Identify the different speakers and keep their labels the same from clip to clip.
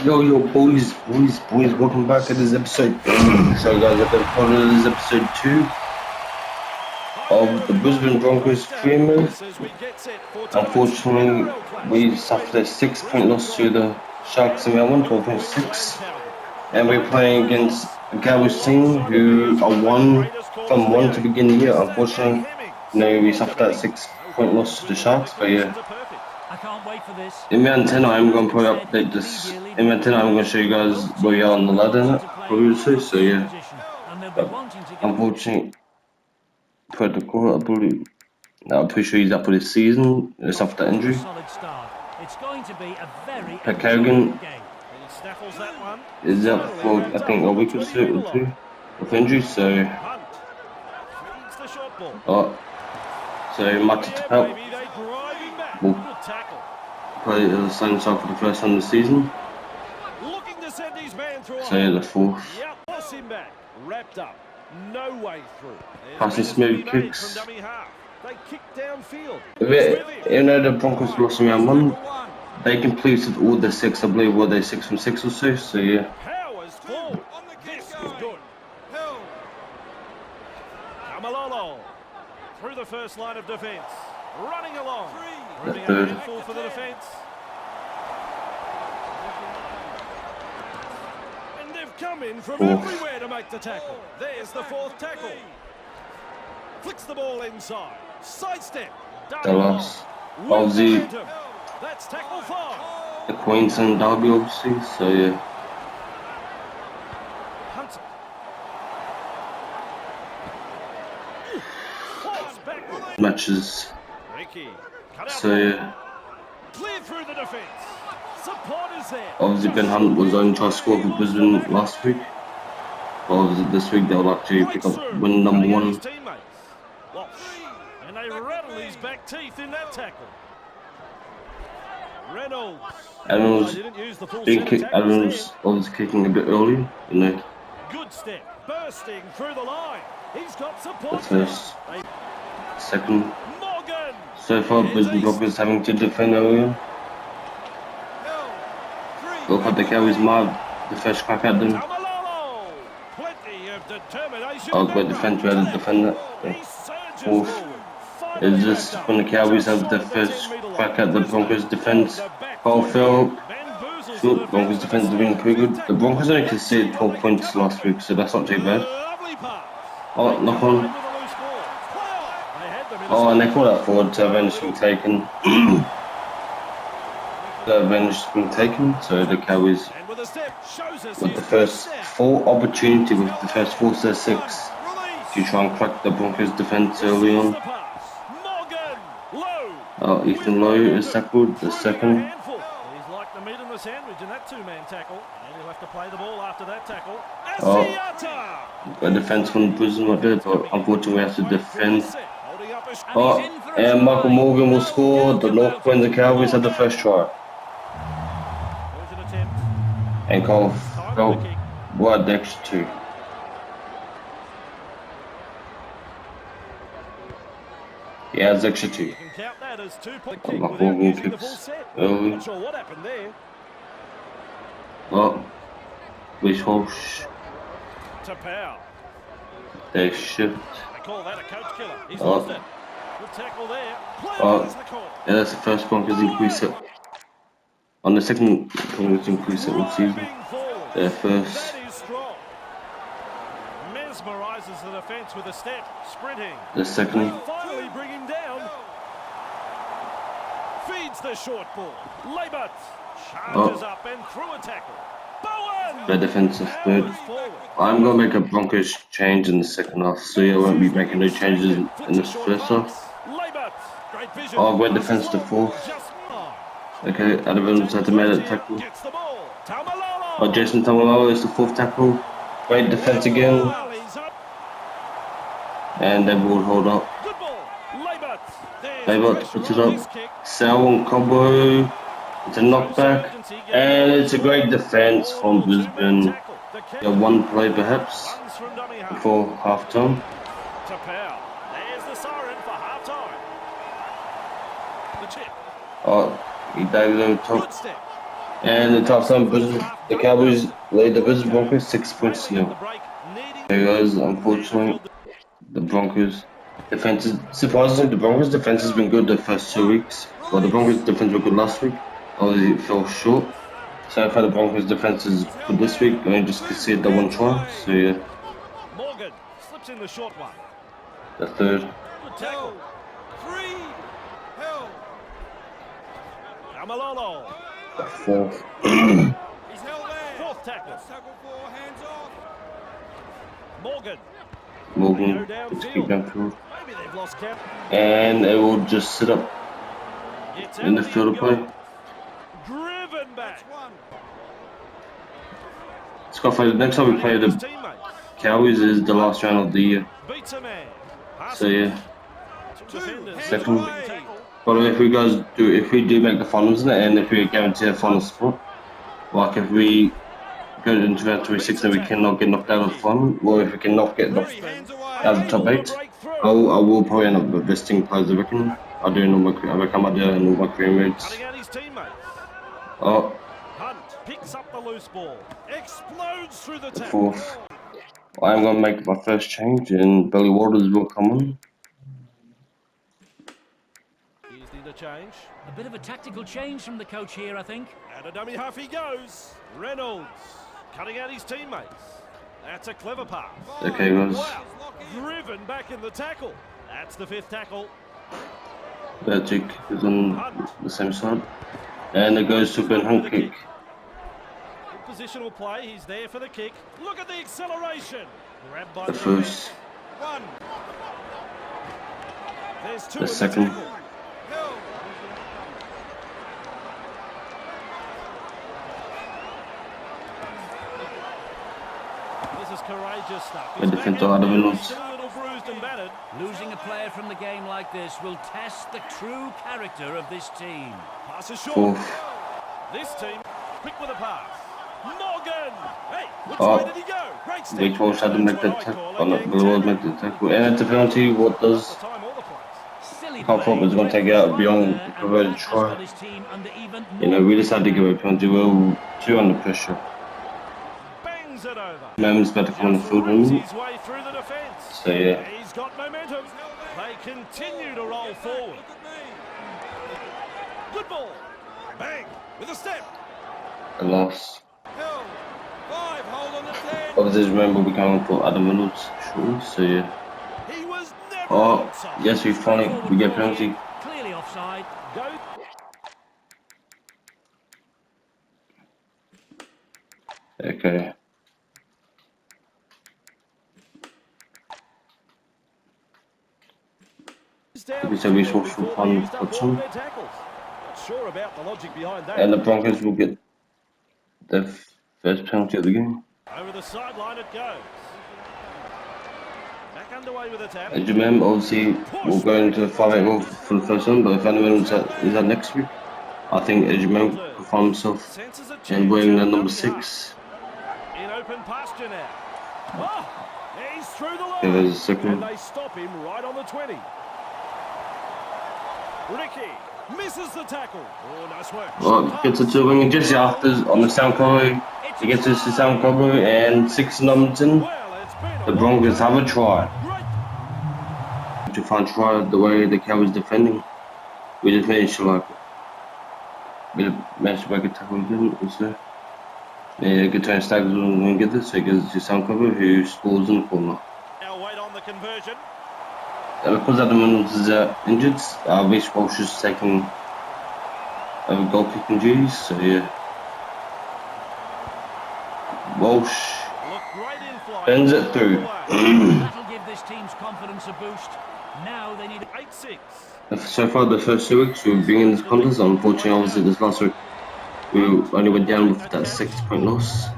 Speaker 1: Boys, welcome back to this episode. So guys, I've been following this episode 2 of the Brisbane Broncos streamers. Unfortunately, we suffered a 6-point loss to the Sharks in round 1, 12.6. And we're playing against a Cowboys team who are 1 to begin the year. Unfortunately, we suffered that 6-point loss to the Sharks, but yeah. In round 10, I'm going to probably update this. In round 10, I'm going to show you guys where we are on the ladder, probably. So yeah. But unfortunately, per the call, I'm pretty sure he's up for this season. It's after that injury. Kerrigan is up for, I think, a week or two of injury. So Mati Tapel will play as a sign side for the first time this season. So yeah, the fourth. Passing smooth kicks. You know the Broncos lost in round 1. They completed all the 6, I believe, were they 6 from 6 or so? So yeah.
Speaker 2: Through the first line of defence, running along,
Speaker 1: The third.
Speaker 2: handful for the defence. And they've come in from everywhere to make the tackle. There's the fourth tackle. Flicks the ball inside. Sidestep.
Speaker 1: The last. Obviously,
Speaker 2: That's tackle 5.
Speaker 1: the Queensland derby, obviously. So yeah. Matches. So yeah.
Speaker 2: Clear through the defence. Support is there.
Speaker 1: Obviously, Ben Hunt was only trying to score for Brisbane last week. But obviously, this week they'll actually pick up win number 1.
Speaker 2: And they rattle his back teeth in that tackle. Reynolds.
Speaker 1: Adams obviously kicking a bit early, you know.
Speaker 2: Good step, bursting through the line. He's got support.
Speaker 1: The first, second.
Speaker 2: Morgan.
Speaker 1: So far, Brisbane Broncos having to defend earlier. Look at the Cowboys mob, the first crack at them. Great defense, we had to defend that. Fourth is just when the Cowboys have the first crack at the Broncos defense. Paul fell short. Broncos defense has been pretty good. The Broncos only conceded 12 points last week, so that's not too bad. Oh, knock on. Oh, and they call that forward to avenge being taken. The avenge being taken, so the Cowboys with the first full opportunity with the first 4 to 6 to try and crack the Broncos defense early on. Ethan Lowe is tackled, the second.
Speaker 2: He's like the meat in the sandwich in that 2-man tackle. And he'll have to play the ball after that tackle.
Speaker 1: A defense from Brisbane right there, but unfortunately we have to defend. And Michael Morgan will score. The North Queensland Cowboys had the first try. And Cole wide the extra 2. He has extra 2. Morgan kicks early. Reece Walsh. They shift. Yeah, that's the first Broncos increase it. On the second Broncos increase it all season. Their first.
Speaker 2: Mesmerizes the defense with a step, sprinting.
Speaker 1: The second.
Speaker 2: Finally bring him down. Feeds the short ball. Labert charges up and through a tackle. Bowen.
Speaker 1: The defensive third. I'm gonna make a Broncos change in the second half, so I won't be making no changes in this first half. Great defense to 4th. Okay, Adams had to make that tackle. Jason Tamalolo is the 4th tackle. Great defense again. And they will hold up. Labert puts it up. Sal and Cobo. It's a knockback. And it's a great defense from Brisbane. One play perhaps before half time.
Speaker 2: There's the siren for half time. The chip.
Speaker 1: He dived over top. And the top time, the Cowboys laid the Brisbane Broncos 6 points to 0. Hey guys, unfortunately, the Broncos defense is surprisingly the Broncos defense has been good the first 2 weeks. Well, the Broncos defense were good last week. Obviously, it fell short. So far, the Broncos defense is good this week. Only just conceded the one try. So yeah,
Speaker 2: Morgan slips in the short one.
Speaker 1: the third.
Speaker 2: Good tackle. 3. Held. Amalolo.
Speaker 1: The fourth.
Speaker 2: He's held there. Fourth tackle. Tackle 4, hands off. Morgan.
Speaker 1: Morgan, let's keep downfield.
Speaker 2: Maybe they've lost count.
Speaker 1: And it will just sit up in the field of play.
Speaker 2: Driven back.
Speaker 1: Scott, the next time we play the Cowboys is the last round of the year.
Speaker 2: Beats a man.
Speaker 1: So yeah, second. But if we do make the finals and if we guarantee a final spot, like if we go into round 26 and we cannot get knocked out of the final, or if we cannot get knocked out of the top 8, I will probably end up investing players. I reckon. I reckon I might do all my career modes. Oh.
Speaker 2: Hunt picks up the loose ball. Explodes through the
Speaker 1: Fourth. I'm gonna make my first change, and Billy Waters will come on.
Speaker 2: Change.
Speaker 3: A bit of a tactical change from the coach here, I think.
Speaker 2: And a dummy half he goes. Reynolds cutting out his teammates. That's a clever pass.
Speaker 1: Okay, guys.
Speaker 2: Wow. Driven back in the tackle. That's the 5th tackle.
Speaker 1: Magic is on the same side. And it goes to Ben Hunt kick.
Speaker 2: Good positional play. He's there for the kick. Look at the acceleration. Grabbed by
Speaker 1: the first.
Speaker 2: 1. There's 2
Speaker 1: the second.
Speaker 2: Courageous stuff.
Speaker 1: The defense of Adams.
Speaker 3: Losing a player from the game like this will test the true character of this team.
Speaker 2: Pass is short. This team quick with a pass. Morgan. Hey, which way did he go? Great step.
Speaker 1: Which one had to make the tackle? And it's a penalty. What does Carl Fopp is going to take it out beyond the converted try? You know, we decided to give a penalty. We're too under pressure. Mem's better come on the field than me. So yeah.
Speaker 2: He's got momentum. They continue to roll forward. Good ball. Bang with a step.
Speaker 1: A loss. Obviously, remember we can't put Adam Reynolds shortly. So yeah. Oh yes, we get penalty.
Speaker 3: Clearly offside. Go.
Speaker 1: Okay. So we saw from fun touching. And the Broncos will get their first penalty of the game.
Speaker 2: Over the sideline it goes. Back underway with a tap.
Speaker 1: As you remember, obviously we'll go into the 5-8 rule for the first one, but if anyone is that next week, I think as you remember will find himself and wearing the number 6.
Speaker 2: In open pasture now. Oh, he's through the line.
Speaker 1: Yeah, there's a second.
Speaker 2: And they stop him right on the 20. Ricky misses the tackle. Oh, nice work.
Speaker 1: Oh, gets it to wing and just after on the sound cover. He gets us to sound cover and 6 Numbleton. The Broncos have a try. To find try the way the Cowboys defending. We just managed to make a tackle again. Also, yeah, good turn Staggers and get this. So he gets to sound cover who scores in the corner.
Speaker 2: Now wait on the conversion.
Speaker 1: Because Adam Reynolds is injured, Reece Walsh is taking over goal kicking duties, so yeah. Walsh bends it through.
Speaker 3: That'll give this team's confidence a boost. Now they need
Speaker 2: 8-6.
Speaker 1: So far, the first 2 weeks we've been in this contest. Unfortunately, obviously, this last week we only went down with that 6-point loss.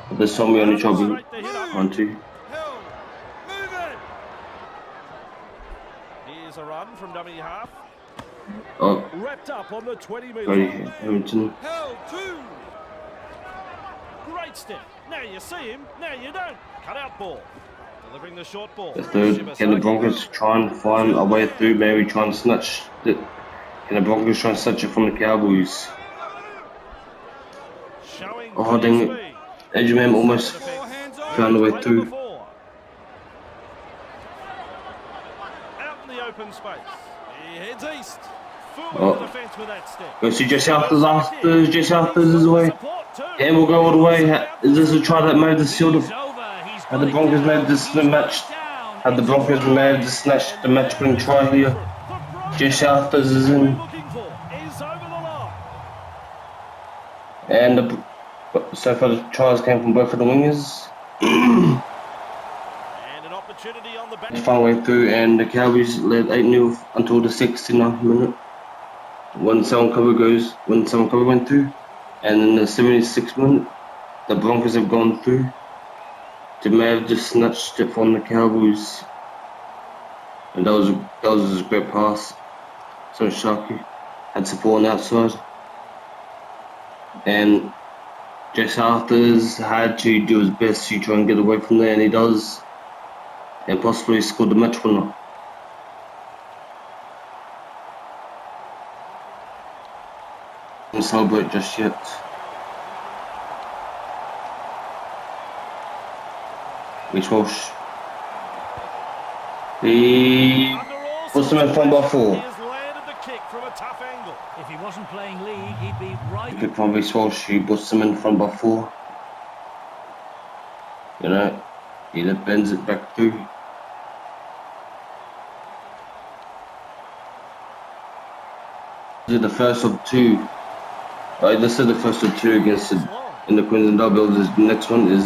Speaker 1: But this time we only tried to beat 1-2.
Speaker 2: A run from dummy half.
Speaker 1: Oh,
Speaker 2: wrapped up on the 20-meter
Speaker 1: line. Hamilton.
Speaker 2: Held 2. Great step. Now you see him, now you don't. Cut out ball. Delivering the short ball.
Speaker 1: The third. Can the Broncos try and find a way through? Maybe try and snatch it. Can the Broncos try and snatch it from the Cowboys?
Speaker 2: Showing
Speaker 1: Oh, dang it.
Speaker 2: speed.
Speaker 1: Edgeman almost found a way
Speaker 2: Played
Speaker 1: through.
Speaker 2: before. Out in the open space. He heads east. Fooling the
Speaker 1: Oh,
Speaker 2: defence with that step.
Speaker 1: go see Jesse Arthur's his way. And we'll go all the way. Is this a try that made the seal?
Speaker 3: He's over. He's
Speaker 1: Had
Speaker 3: got
Speaker 1: the
Speaker 3: it
Speaker 1: Broncos
Speaker 3: down.
Speaker 1: made this
Speaker 3: He's got
Speaker 1: match?
Speaker 3: it down.
Speaker 1: Had the
Speaker 3: It's a
Speaker 1: Broncos
Speaker 3: try.
Speaker 1: managed to snatch the match-winning try here? Jesse Arthur's is in.
Speaker 2: Looking for is over the line.
Speaker 1: And so far the tries came from both of the wingers.
Speaker 2: And an opportunity on the back.
Speaker 1: Found a way through, and the Cowboys led 8-0 until the 69th minute. When someone cover went through, and in the 76th minute, the Broncos have gone through. They may have just snatched it from the Cowboys, and that was a great pass. So Sharky had support on the outside, and Jesse Arthurs had to do his best to try and get away from there, and he does, and possibly scored the match winner. Don't celebrate just yet. Reece Walsh. He puts him in front by 4.
Speaker 2: He has landed the kick from a tough angle.
Speaker 3: If he wasn't playing league, he'd be right.
Speaker 1: Pick from Reece Walsh, he puts him in front by 4. You know, he then bends it back through. This is the first of 2. Right, this is the first of 2 against in the Queensland Derby. The next one is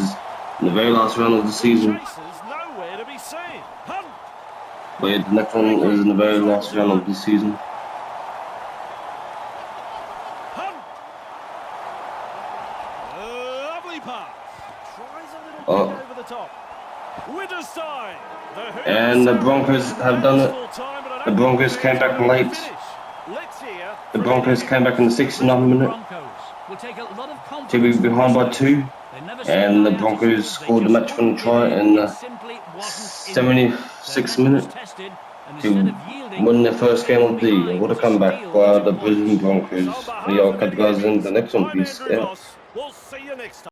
Speaker 1: in the very last round of the season.
Speaker 2: Chasers nowhere to be seen. Hunt.
Speaker 1: But yeah, the next one is in the very last round of the season.
Speaker 2: Hunt. Lovely pass. Tries a little
Speaker 1: Oh.
Speaker 2: bit over the top. Winter's time.
Speaker 1: And the Broncos have done it. The Broncos came back late.
Speaker 2: Let's hear.
Speaker 1: The Broncos came back in the 69th minute
Speaker 3: Will take a lot of
Speaker 1: to be
Speaker 3: confidence.
Speaker 1: behind by 2.
Speaker 3: They never
Speaker 1: And the
Speaker 3: said
Speaker 1: Broncos
Speaker 3: they
Speaker 1: scored the
Speaker 3: just
Speaker 1: match-winning
Speaker 3: wouldn't
Speaker 1: try
Speaker 3: give
Speaker 1: in the
Speaker 3: It simply wasn't in
Speaker 1: 76th
Speaker 3: them. Their
Speaker 1: minute
Speaker 3: was tested, and
Speaker 1: to
Speaker 3: instead of yielding,
Speaker 1: win their first game of the year.
Speaker 3: behind
Speaker 1: What a
Speaker 3: to
Speaker 1: comeback
Speaker 3: steal
Speaker 1: by
Speaker 3: what
Speaker 1: the
Speaker 3: it was.
Speaker 1: Brisbane Broncos.
Speaker 2: On behalf
Speaker 1: We all
Speaker 2: of
Speaker 1: cut
Speaker 2: the
Speaker 1: guys in the
Speaker 2: Yankees,
Speaker 1: next one,
Speaker 2: I'm
Speaker 1: please.
Speaker 2: Andrew
Speaker 1: Yeah.
Speaker 2: Moss. We'll see you next time.